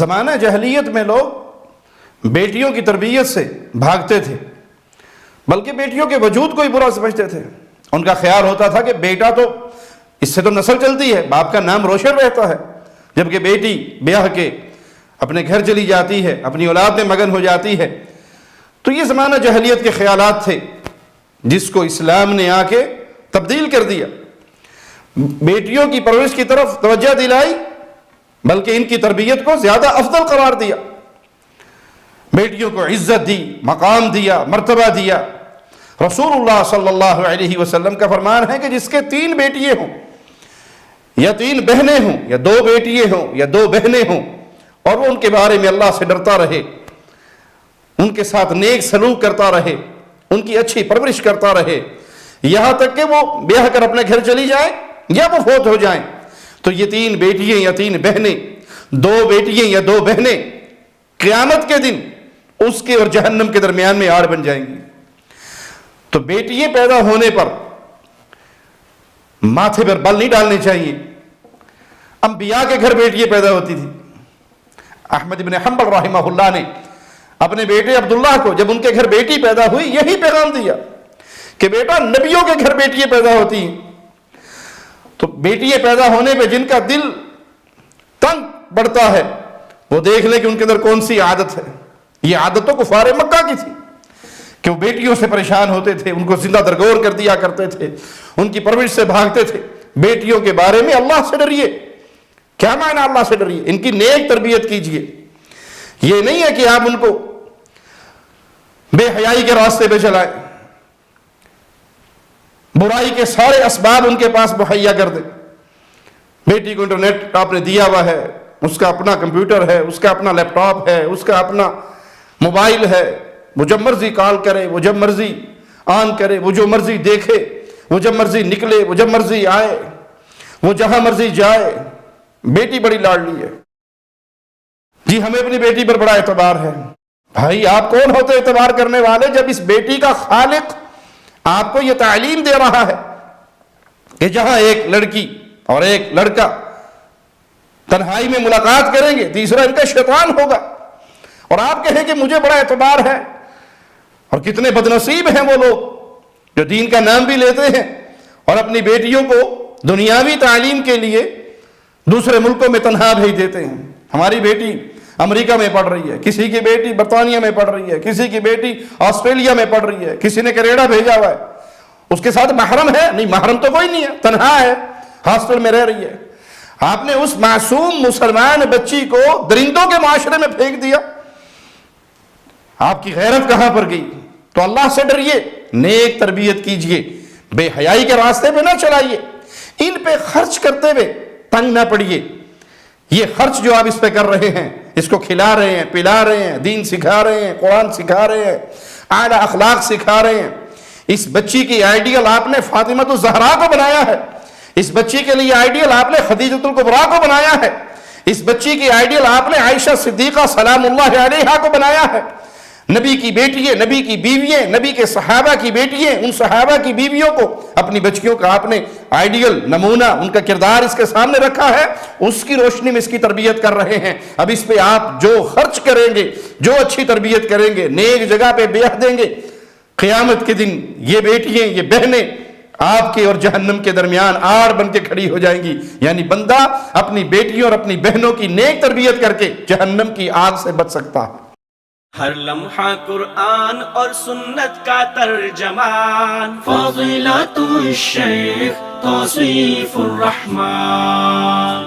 زمانہ جاہلیت میں لوگ بیٹیوں کی تربیت سے بھاگتے تھے، بلکہ بیٹیوں کے وجود کو ہی برا سمجھتے تھے۔ ان کا خیال ہوتا تھا کہ بیٹا تو اس سے تو نسل چلتی ہے، باپ کا نام روشن رہتا ہے، جبکہ بیٹی بیاہ کے اپنے گھر چلی جاتی ہے، اپنی اولاد میں مگن ہو جاتی ہے۔ تو یہ زمانہ جاہلیت کے خیالات تھے جس کو اسلام نے آ کے تبدیل کر دیا، بیٹیوں کی پرورش کی طرف توجہ دلائی، بلکہ ان کی تربیت کو زیادہ افضل قرار دیا، بیٹیوں کو عزت دی، مقام دیا، مرتبہ دیا۔ رسول اللہ صلی اللہ علیہ وسلم کا فرمان ہے کہ جس کے 3 بیٹیاں ہوں یا 3 بہنیں ہوں یا 2 بیٹیاں ہوں یا 2 بہنیں ہوں، اور وہ ان کے بارے میں اللہ سے ڈرتا رہے، ان کے ساتھ نیک سلوک کرتا رہے، ان کی اچھی پرورش کرتا رہے، یہاں تک کہ وہ بیاہ کر اپنے گھر چلی جائیں یا وہ فوت ہو جائیں، تو یہ 3 بیٹیاں یا 3 بہنیں، 2 بیٹیاں یا 2 بہنیں قیامت کے دن اس کے اور جہنم کے درمیان میں آڑ بن جائیں گی۔ تو بیٹیاں پیدا ہونے پر ماتھے پر بل نہیں ڈالنے چاہیے۔ انبیاء کے گھر بیٹیاں پیدا ہوتی تھی۔ احمد بن حنبل رحمہ اللہ نے اپنے بیٹے عبداللہ کو جب ان کے گھر بیٹی پیدا ہوئی یہی پیغام دیا کہ بیٹا نبیوں کے گھر بیٹیاں پیدا ہوتی ہیں۔ تو بیٹیاں پیدا ہونے پہ جن کا دل تنگ بڑھتا ہے وہ دیکھ لیں کہ ان کے اندر کون سی عادت ہے۔ یہ عادت تو کفار مکہ کی تھی کہ وہ بیٹیوں سے پریشان ہوتے تھے، ان کو زندہ درگور کر دیا کرتے تھے، ان کی پرورش سے بھاگتے تھے۔ بیٹیوں کے بارے میں اللہ سے ڈریے۔ کیا معنی اللہ سے ڈریے؟ ان کی نیک تربیت کیجئے۔ یہ نہیں ہے کہ آپ ان کو بے حیائی کے راستے پہ چلائیں، برائی کے سارے اسباب ان کے پاس مہیا کر دیں۔ بیٹی کو انٹرنیٹ آپ نے دیا ہوا ہے، اس کا اپنا کمپیوٹر ہے، اس کا اپنا لیپ ٹاپ ہے، اس کا اپنا موبائل ہے، وہ جب مرضی کال کرے، وہ جب مرضی آن کرے، وہ جو مرضی دیکھے، وہ جب مرضی نکلے، وہ جب مرضی آئے، وہ جہاں مرضی جائے۔ بیٹی بڑی لاڈلی ہے جی، ہمیں اپنی بیٹی پر بڑا اعتبار ہے۔ بھائی آپ کون ہوتے اعتبار کرنے والے جب اس بیٹی کا خالق آپ کو یہ تعلیم دے رہا ہے کہ جہاں ایک لڑکی اور ایک لڑکا تنہائی میں ملاقات کریں گے، تیسرا ان کا شیطان ہوگا، اور آپ کہیں کہ مجھے بڑا اعتبار ہے۔ اور کتنے بدنصیب ہیں وہ لوگ جو دین کا نام بھی لیتے ہیں اور اپنی بیٹیوں کو دنیاوی تعلیم کے لیے دوسرے ملکوں میں تنہا بھیج دیتے ہیں۔ ہماری بیٹی امریکہ میں پڑھ رہی ہے، کسی کی بیٹی برطانیہ میں پڑھ رہی ہے، کسی کی بیٹی آسٹریلیا میں پڑھ رہی ہے، کسی نے کینیڈا بھیجا ہوا ہے۔ اس کے ساتھ محرم ہے؟ نہیں، محرم تو کوئی نہیں ہے، تنہا ہے، ہاسٹل میں رہ رہی ہے۔ آپ نے اس معصوم مسلمان بچی کو درندوں کے معاشرے میں پھینک دیا۔ آپ کی غیرت کہاں پر گئی؟ تو اللہ سے ڈریے، نیک تربیت کیجئے، بے حیائی کے راستے پہ نہ چلائیے، ان پہ خرچ کرتے ہوئے تنگ نہ پڑیے۔ یہ خرچ جو آپ اس پہ کر رہے ہیں، اس کو کھلا رہے ہیں، پلا رہے ہیں، دین سکھا رہے ہیں، قرآن سکھا رہے ہیں، اعلیٰ اخلاق سکھا رہے ہیں۔ اس بچی کی آئیڈیل آپ نے فاطمہ الزہرا کو بنایا ہے، اس بچی کے لیے آئیڈیل آپ نے خدیجہ الکبریٰ کو بنایا ہے، اس بچی کی آئیڈیل آپ نے عائشہ صدیقہ سلام اللہ علیہا کو بنایا ہے۔ نبی کی بیٹیاں، نبی کی بیویاں، نبی کے صحابہ کی بیٹیاں، ان صحابہ کی بیویوں کو اپنی بچیوں کا آپ نے آئیڈیل نمونہ، ان کا کردار اس کے سامنے رکھا ہے، اس کی روشنی میں اس کی تربیت کر رہے ہیں۔ اب اس پہ آپ جو خرچ کریں گے، جو اچھی تربیت کریں گے، نیک جگہ پہ بیعہ دیں گے، قیامت کے دن یہ بیٹیاں، یہ بہنیں آپ کے اور جہنم کے درمیان آڑ بن کے کھڑی ہو جائیں گی۔ یعنی بندہ اپنی بیٹیوں اور اپنی بہنوں کی نیک تربیت کر کے جہنم کی آگ سے بچ سکتا ہے۔ ہر لمحہ قرآن اور سنت کا ترجمان، فضیلت الشیخ توصیف الرحمان۔